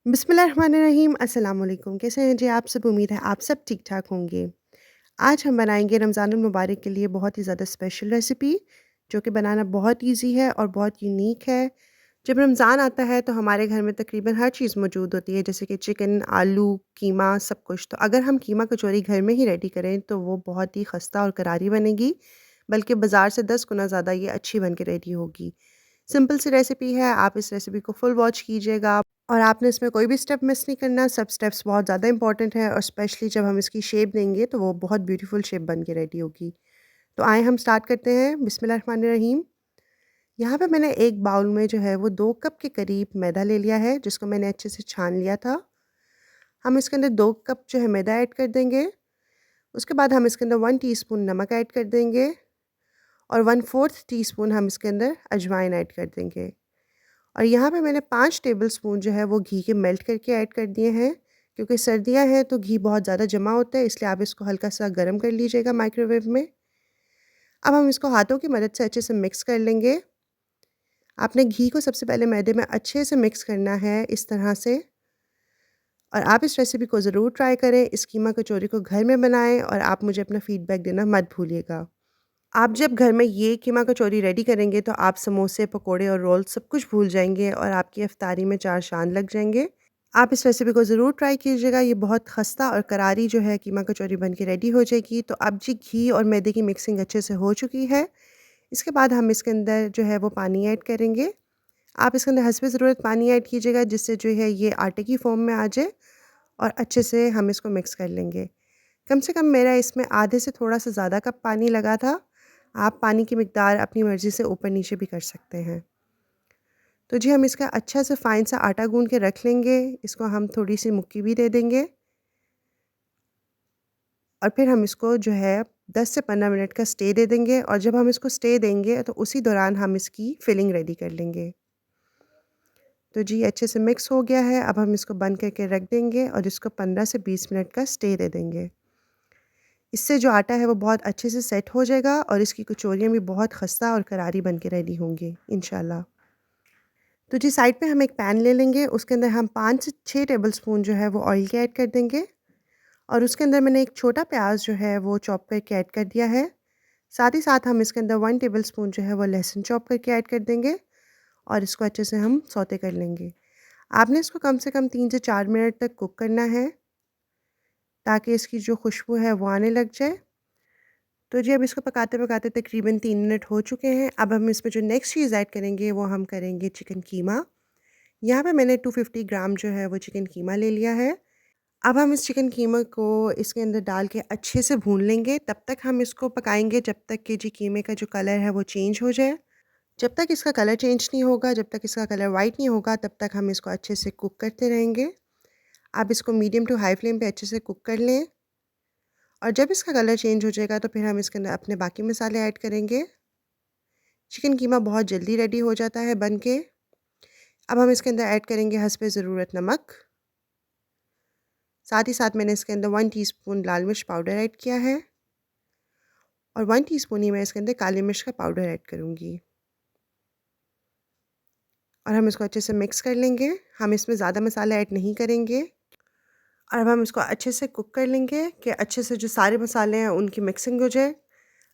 बिस्मिल्लाहिर्रहमानिर्रहीम अस्सलाम वालेकुम। कैसे हैं जी आप सब? उम्मीद है आप सब ठीक-ठाक होंगे। आज हम बनाएँगे रमज़ानुल मुबारक के लिए बहुत ही ज़्यादा स्पेशल रेसिपी, जो कि बनाना बहुत ईज़ी है और बहुत यूनिक है। जब रमज़ान आता है तो हमारे घर में तकरीबन हर चीज़ मौजूद होती है, जैसे कि चिकन, आलू, कीमा सब कुछ। तो अगर हम कीमा कचौरी घर में ही रेडी करें तो वो बहुत ही खस्ता और करारी बनेगी, बल्कि बाज़ार से 10 गुना ज़्यादा ये अच्छी बन के रेडी होगी। सिंपल सी रेसिपी है, आप इस रेसिपी को फुल वॉच कीजिएगा और आपने इसमें कोई भी स्टेप मिस नहीं करना। सब स्टेप्स बहुत ज़्यादा इंपॉर्टेंट हैं और स्पेशली जब हम इसकी शेप देंगे तो वो बहुत ब्यूटीफुल शेप बन के रेडी होगी। तो आइए हम स्टार्ट करते हैं। बिस्मिल्लाहिर्रहमानिर्रहीम। यहाँ पे मैंने एक बाउल में जो है वो 2 कप के करीब मैदा ले लिया है, जिसको मैंने अच्छे से छान लिया था। हम इसके अंदर 2 कप जो है मैदा ऐड कर देंगे। उसके बाद हम इसके अंदर 1 टीस्पून नमक ऐड कर देंगे और 1/4 टीस्पून हम इसके अंदर अजवाइन ऐड कर देंगे। और यहाँ पे मैंने 5 टेबलस्पून जो है वो घी के मेल्ट करके ऐड कर दिए हैं, क्योंकि सर्दियाँ हैं तो घी बहुत ज़्यादा जमा होता है, इसलिए आप इसको हल्का-सा गरम कर लीजिएगा माइक्रोवेव में। अब हम इसको हाथों की मदद से अच्छे से मिक्स कर लेंगे। आपने घी को सबसे पहले मैदे में अच्छे से मिक्स करना है इस तरह से, और आप इस रेसिपी को ज़रूर ट्राई करें। इस कीमा कचौरी को घर में बनाएँ और आप मुझे अपना फ़ीडबैक देना मत भूलिएगा। आप जब घर में ये कीमा कचौरी रेडी करेंगे तो आप समोसे, पकोड़े और रोल सब कुछ भूल जाएँगे और आपकी इफ्तारी में 4 चाँद लग जाएँगे। आप इस रेसिपी को ज़रूर ट्राई कीजिएगा। ये बहुत खस्ता और करारी जो है कीमा कचौरी बन के रेडी हो जाएगी। तो अब जी घी और मैदे की मिक्सिंग अच्छे से हो चुकी है। इसके बाद हम इसके अंदर जो है वो पानी ऐड करेंगे। आप इसके अंदर हस्बे ज़रूरत पानी ऐड कीजिएगा, जिससे जो है ये आटे की फ़ॉर्म में आ जाए और अच्छे से हम इसको मिक्स कर लेंगे। कम से कम मेरा इसमें आधे से थोड़ा-सा ज़्यादा कप पानी लगा था। आप पानी की मिकदार अपनी मर्ज़ी से ऊपर-नीचे भी कर सकते हैं। तो जी हम इसका अच्छा सा फ़ाइन सा आटा गूँध के रख लेंगे। इसको हम थोड़ी-सी मुक्की भी दे देंगे और फिर हम इसको जो है 10 से 15 मिनट का स्टे दे देंगे, और जब हम इसको स्टे देंगे तो उसी दौरान हम इसकी फिलिंग रेडी कर लेंगे। तो जी अच्छे से मिक्स हो गया है। अब हम इसको बंद करके रख देंगे और इसको 15 से 20 मिनट का स्टे दे देंगे। इससे जो आटा है वो बहुत अच्छे से सेट हो जाएगा और इसकी कचौरियाँ भी बहुत खस्ता और करारी बन के रेडी होंगी इंशाल्लाह। तो जी साइड पे हम एक पैन ले लेंगे, उसके अंदर हम 5 से 6 टेबलस्पून जो है वो ऑयल के ऐड कर देंगे और उसके अंदर मैंने एक छोटा प्याज जो है वो चॉप करके ऐड कर दिया है। साथ ही साथ हम इसके अंदर 1 टेबलस्पून जो है वो लहसुन चॉप करके ऐड कर देंगे और इसको अच्छे से हम सौते कर लेंगे। आपने इसको कम से कम 3 से 4 मिनट तक कुक करना है, ताकि इसकी जो खुशबू है वो आने लग जाए। तो जी अब इसको पकाते-पकाते तकरीबन 3 मिनट हो चुके हैं। अब हम इसमें जो नेक्स्ट चीज़ ऐड करेंगे वो हम करेंगे चिकन कीमा। यहाँ पे मैंने 250 ग्राम जो है वो चिकन कीमा ले लिया है। अब हम इस चिकन कीमा को इसके अंदर डाल के अच्छे से भून लेंगे। तब तक हम इसको पकाएँगे जब तक कि जी कीमे का जो कलर है वो चेंज हो जाए। जब तक इसका कलर चेंज नहीं होगा, जब तक इसका कलर वाइट नहीं होगा, तब तक हम इसको अच्छे से कुक करते रहेंगे। आप इसको मीडियम टू हाई फ्लेम पे अच्छे से कुक कर लें और जब इसका कलर चेंज हो जाएगा तो फिर हम इसके अंदर अपने बाकी मसाले ऐड करेंगे। चिकन कीमा बहुत जल्दी रेडी हो जाता है बन के। अब हम इसके अंदर ऐड करेंगे हस्बे ज़रूरत नमक। साथ ही साथ मैंने इसके अंदर 1 टीस्पून लाल मिर्च पाउडर ऐड किया है और 1 टीस्पून ही मैं इसके अंदर काली मिर्च का पाउडर ऐड करूँगी। और हम इसको अच्छे से मिक्स कर लेंगे। हम इसमें ज़्यादा मसाला ऐड नहीं करेंगे और अब हम इसको अच्छे से कुक कर लेंगे कि अच्छे से जो सारे मसाले हैं उनकी मिक्सिंग हो जाए।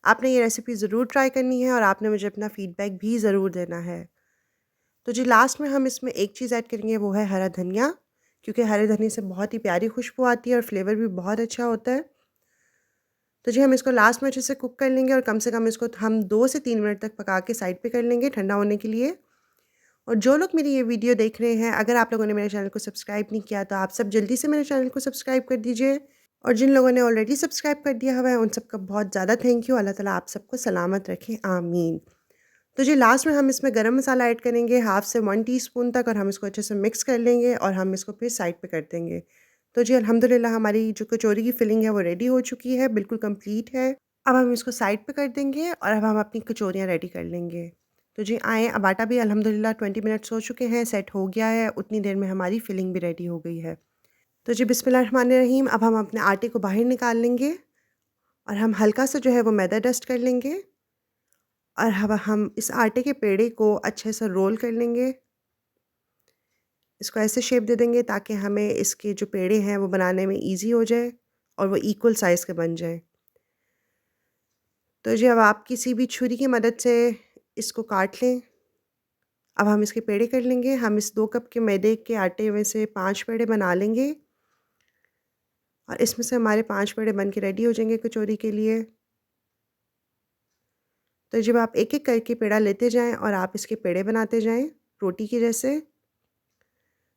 आपने ये रेसिपी ज़रूर ट्राई करनी है और आपने मुझे अपना फ़ीडबैक भी ज़रूर देना है। तो जी लास्ट में हम इसमें एक चीज़ ऐड करेंगे, वो है हरा धनिया, क्योंकि हरे धनिया से बहुत ही प्यारी खुशबू आती है और फ्लेवर भी बहुत अच्छा होता है। तो जी हम इसको लास्ट में अच्छे से कुक कर लेंगे और कम से कम इसको हम 2 से 3 मिनट तक पका के साइड पे कर लेंगे ठंडा होने के लिए। और जो लोग मेरी ये वीडियो देख रहे हैं, अगर आप लोगों ने मेरे चैनल को सब्सक्राइब नहीं किया तो आप सब जल्दी से मेरे चैनल को सब्सक्राइब कर दीजिए, और जिन लोगों ने ऑलरेडी सब्सक्राइब कर दिया हुआ है उन सबका बहुत ज़्यादा थैंक यू। अल्लाह ताला आप सबको सलामत रखें, आमीन। तो जी लास्ट में हम इसमें गरम मसाला ऐड करेंगे हाफ़ से 1 टीस्पून तक, और हम इसको अच्छे से मिक्स कर लेंगे और हम इसको फिर साइड पे कर देंगे। तो जी अल्हम्दुलिल्लाह हमारी जो कचौरी की फिलिंग है वो रेडी हो चुकी है, बिल्कुल कंप्लीट है। अब हम इसको साइड पे कर देंगे और अब हम अपनी कचौरियाँ रेडी कर लेंगे। तो जी आएँ, अब आटा भी अल्हम्दुलिल्लाह 20 मिनट्स हो चुके हैं, सेट हो गया है, उतनी देर में हमारी फिलिंग भी रेडी हो गई है। तो जी बिस्मिल्लाहिर्रहमानिर्रहीम, अब हम अपने आटे को बाहर निकाल लेंगे और हम हल्का सा जो है वो मैदा डस्ट कर लेंगे और अब हम इस आटे के पेड़े को अच्छे से रोल कर लेंगे। इसको ऐसे शेप दे देंगे ताकि हमें इसके जो पेड़े हैं वो बनाने में ईज़ी हो जाए और वो इक्वल साइज़ के बन जाएँ। तो जब आप किसी भी छुरी की मदद से इसको काट लें, अब हम इसके पेड़े कर लेंगे। हम इस 2 कप के मैदे के आटे में से 5 पेड़े बना लेंगे और इसमें से हमारे 5 पेड़े बन के रेडी हो जाएँगे कचौरी के लिए। तो जब आप एक-एक करके पेड़ा लेते जाएँ और आप इसके पेड़े बनाते जाएँ, रोटी के जैसे।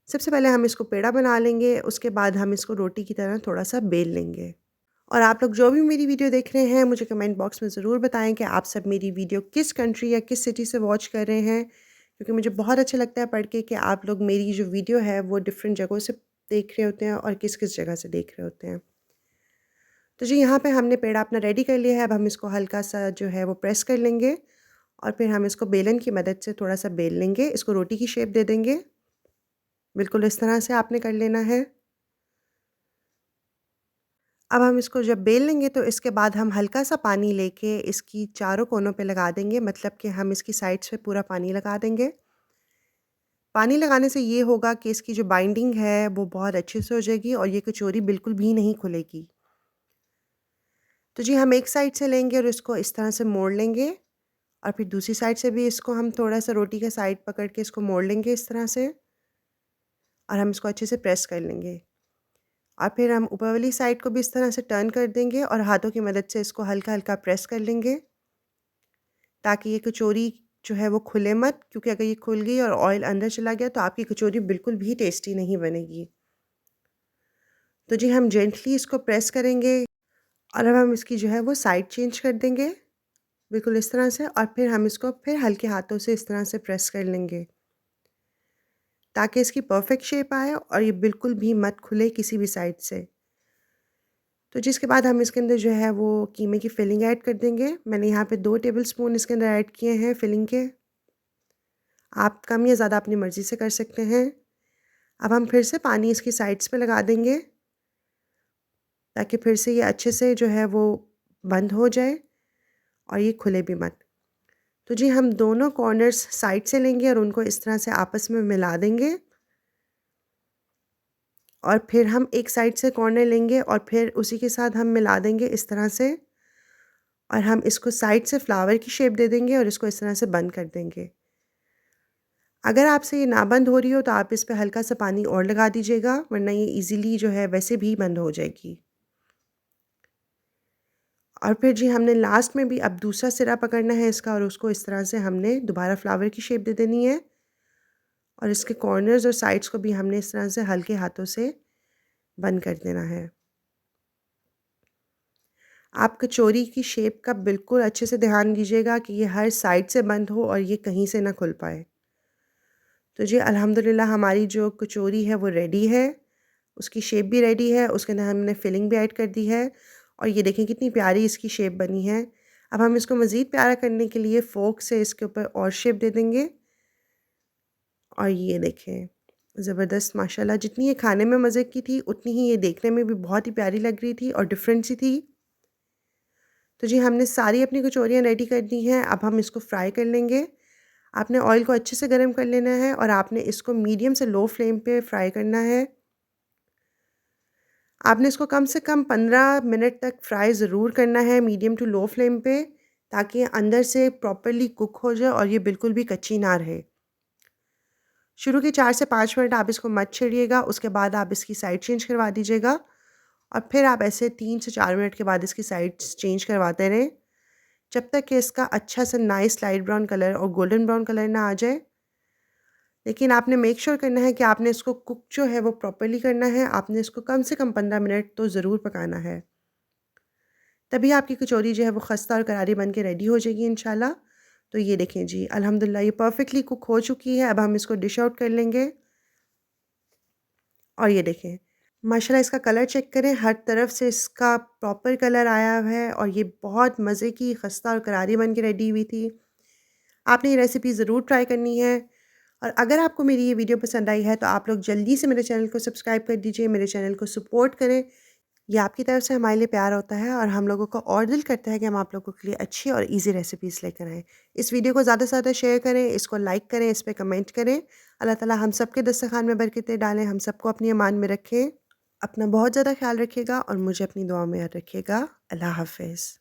सबसे पहले हम इसको पेड़ा बना लेंगे, उसके बाद हम इसको रोटी की तरह थोड़ा-सा बेल लेंगे। और आप लोग जो भी मेरी वीडियो देख रहे हैं, मुझे कमेंट बॉक्स में ज़रूर बताएँ कि आप सब मेरी वीडियो किस कंट्री या किस सिटी से वॉच कर रहे हैं। क्योंकि मुझे बहुत अच्छा लगता है पढ़ के कि आप लोग मेरी जो वीडियो है वो डिफ़रेंट जगहों से देख रहे होते हैं और किस-किस जगह से देख रहे होते हैं। तो जी यहाँ पे हमने पेड़ा अपना रेडी कर लिया है, अब हम इसको हल्का-सा जो है वो प्रेस कर लेंगे और फिर हम इसको बेलन की मदद से थोड़ा-सा बेल लेंगे। इसको रोटी की शेप दे देंगे। बिल्कुल इस तरह से आपने कर लेना है। अब हम इसको जब बेल लेंगे तो इसके बाद हम हल्का-सा पानी लेके इसकी चारों कोनों पे लगा देंगे, मतलब कि हम इसकी साइड्स पे पूरा पानी लगा देंगे। पानी लगाने से ये होगा कि इसकी जो बाइंडिंग है वो बहुत अच्छे से हो जाएगी और ये कचौरी बिल्कुल भी नहीं खुलेगी। तो जी हम एक साइड से लेंगे और इसको इस तरह से मोड़ लेंगे और फिर दूसरी साइड से भी इसको हम थोड़ा-सा रोटी का साइड पकड़ के इसको मोड़ लेंगे इस तरह से और हम इसको अच्छे से प्रेस कर लेंगे। और फिर हम ऊपर वाली साइड को भी इस तरह से टर्न कर देंगे और हाथों की मदद से इसको हल्का-हल्का प्रेस कर लेंगे, ताकि ये कचौरी जो है वो खुले मत, क्योंकि अगर ये खुल गई और ऑयल अंदर चला गया तो आपकी कचौरी बिल्कुल भी टेस्टी नहीं बनेगी। तो जी हम जेंटली इसको प्रेस करेंगे और अब हम इसकी जो है वो साइड चेंज कर देंगे, बिल्कुल इस तरह से, और फिर हम इसको फिर हल्के हाथों से इस तरह से प्रेस कर लेंगे, ताकि इसकी परफेक्ट शेप आए और ये बिल्कुल भी मत खुले किसी भी साइड से। तो जिसके बाद हम इसके अंदर जो है वो कीमे की फिलिंग ऐड कर देंगे। मैंने यहाँ पे 2 टेबलस्पून इसके अंदर ऐड किए हैं फिलिंग के। आप कम या ज़्यादा अपनी मर्ज़ी से कर सकते हैं। अब हम फिर से पानी इसकी साइड्स पे लगा देंगे, ताकि फिर से ये अच्छे से जो है वो बंद हो जाए और ये खुले भी मत। तो जी हम दोनों कॉर्नर्स साइड से लेंगे और उनको इस तरह से आपस में मिला देंगे और फिर हम एक साइड से कॉर्नर लेंगे और फिर उसी के साथ हम मिला देंगे इस तरह से, और हम इसको साइड से फ्लावर की शेप दे देंगे और इसको इस तरह से बंद कर देंगे। अगर आपसे ये ना बंद हो रही हो तो आप इस पे हल्का-सा पानी और लगा दीजिएगा, वरना ये ईज़िली जो है वैसे भी बंद हो जाएगी। और फिर जी हमने लास्ट में भी अब दूसरा सिरा पकड़ना है इसका और उसको इस तरह से हमने दोबारा फ्लावर की शेप दे देनी है और इसके कॉर्नर्स और साइड्स को भी हमने इस तरह से हल्के हाथों से बंद कर देना है। आप कचौरी की शेप का बिल्कुल अच्छे से ध्यान दीजिएगा कि ये हर साइड से बंद हो और ये कहीं से ना खुल पाए। तो जी अल्हम्दुलिल्लाह हमारी जो कचौरी है वो रेडी है। उसकी शेप भी रेडी है, उसके अंदर हमने फिलिंग भी ऐड कर दी है और ये देखें कितनी प्यारी इसकी शेप बनी है। अब हम इसको मज़ीद प्यारा करने के लिए फ़ोर्क से इसके ऊपर और शेप दे देंगे और ये देखें, ज़बरदस्त माशाल्लाह। जितनी ये खाने में मज़े की थी, उतनी ही ये देखने में भी बहुत ही प्यारी लग रही थी और डिफरेंट सी थी। तो जी हमने सारी अपनी कचौरियाँ रेडी कर दी हैं, अब हम इसको फ्राई कर लेंगे। आपने ऑयल को अच्छे से गरम कर लेना है और आपने इसको मीडियम से लो फ्लेम पे फ्राई करना है। आपने इसको कम से कम 15 मिनट तक फ्राई ज़रूर करना है मीडियम टू लो फ्लेम पे, ताकि ये अंदर से प्रॉपर्ली कुक हो जाए और ये बिल्कुल भी कच्ची ना रहे। शुरू के 4 से 5 मिनट आप इसको मत छेड़िएगा, उसके बाद आप इसकी साइड चेंज करवा दीजिएगा और फिर आप ऐसे 3 से 4 मिनट के बाद इसकी साइड्स चेंज करवाते रहें, जब तक कि इसका अच्छा सा नाइस लाइट ब्राउन कलर और गोल्डन ब्राउन कलर ना आ जाए। लेकिन आपने मेक श्योर करना है कि आपने इसको कुक जो है वो प्रॉपर्ली करना है, आपने इसको कम से कम 15 मिनट तो ज़रूर पकाना है। तभी आपकी कचौरी जो है वो खस्ता और करारी बन के रेडी हो जाएगी इंशाल्लाह। तो ये देखें जी अल्हम्दुलिल्लाह ये परफेक्टली कुक हो चुकी है। अब हम इसको डिश आउट कर लेंगे और ये देखें माशाल्लाह इसका कलर चेक करें, हर तरफ से इसका प्रॉपर कलर आया हुआ है और ये बहुत मज़े की खस्ता और करारी बन के रेडी हुई थी। आपने ये रेसिपी ज़रूर ट्राई करनी है और अगर आपको मेरी ये वीडियो पसंद आई है तो आप लोग जल्दी से मेरे चैनल को सब्सक्राइब कर दीजिए, मेरे चैनल को सपोर्ट करें ये आपकी तरफ से हमारे लिए प्यार होता है और हम लोगों का और दिल करता है कि हम आप लोगों के लिए अच्छी और ईज़ी रेसिपीज़ लेकर आएँ। इस वीडियो को ज़्यादा से ज़्यादा शेयर करें, इसको लाइक करें, इस पे कमेंट करें। अल्लाह ताला हम सबके दस्तरख़्वान में बरकतें डालें, हम सबको अपनी अमान में रखें। अपना बहुत ज़्यादा ख़्याल रखिएगा और मुझे अपनी दुआ में याद रखिएगा। अल्लाह हाफ़िज़।